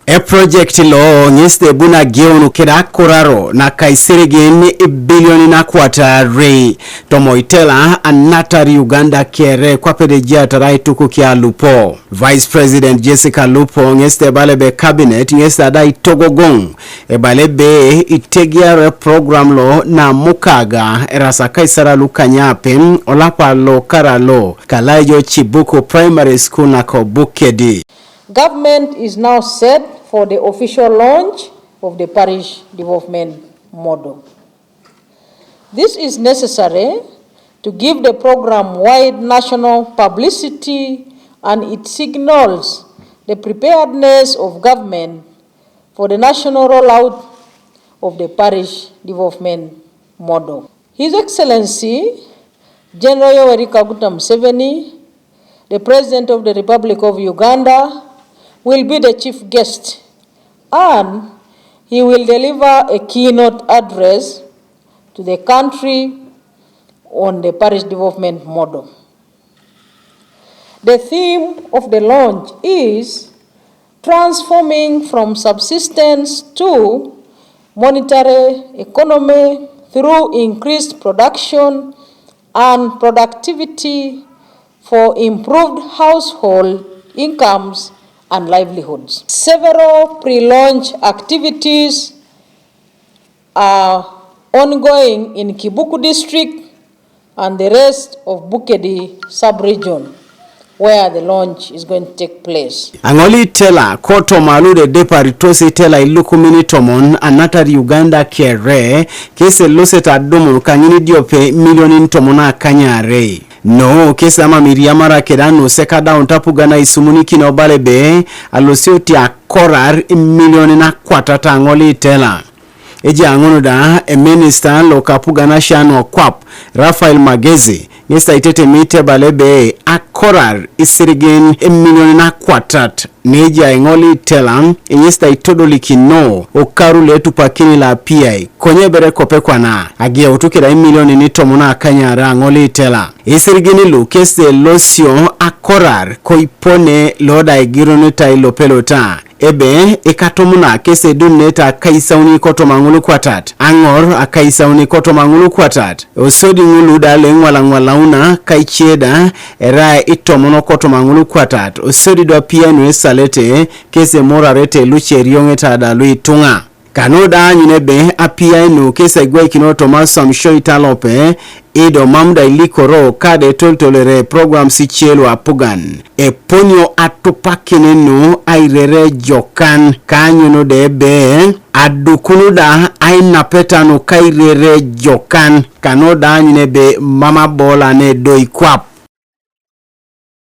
E project lo nyeste buna geonu keda koraro na kaisirigin bilioni na kwata rei tomo Itelai anatari Uganda kere kwa pedejia tarai tuku kia lupo. Vice President Jessica Lupo nyeste balebe cabinet nyeste adai togogong e balebe aitegear program lo na mukaga erasa kaisara lukanyape olapa lo karalo kalayo Chibuku Primary School na Bukedi. Government is now set for the official launch of the parish development model. This is necessary to give the program wide national publicity, and it signals the preparedness of government for the national rollout of the parish development model. His Excellency General Yoweri Kaguta Museveni, the President of the Republic of Uganda, will be the chief guest, and he will deliver a keynote address to the country on the parish development model. The theme of the launch is transforming from subsistence to monetary economy through increased production and productivity for improved household incomes and livelihoods. Several pre-launch activities are ongoing in Kibuku district and the rest of Bukedi sub-region, where the launch is going to take place. Angoli Itelai koto malude deparitosi Itelai lukumini tomon anatari Uganda kere kese loseta domo kangini diope milioni tomona kanyare. No kese ama miriamara kedano sekada untapugana isumunika na obalebe alosioti akorar milioni na kwatata Angoli Itelai. Eji angonoda minister lokapugana shano kwap Rafael Magezi nyesta itete mite balebe akorar isirigin milioni na kwatat neja Angoli Itelai nyesta itodoli kino okaru letu pakini la PI konye bere kopekwa na agia utukira milioni ni tomona akanyara Angoli Itelai isirigini lu kese losio akorar koipone loda igirone tailopelota ebe ekatomuna kese duneta kaisauni koto mangulu kwatat angor akaisauni koto mangulu kwatat osodi ngulu dale ngwala kaicheda era itomono koto mangulu kwatat osodi do pia no salete kese morarete lucheriongeta da luitunga kanoda nyinebe apia no kese gwe kinoto masam shoitalope edo mamda ilikoro kade toltolere program si chelo apugan e ponyo atopakene airere jokan kanyono debe adukunuda aina petano kairere jokan kanoda nyinebe mama bola ne doi kwap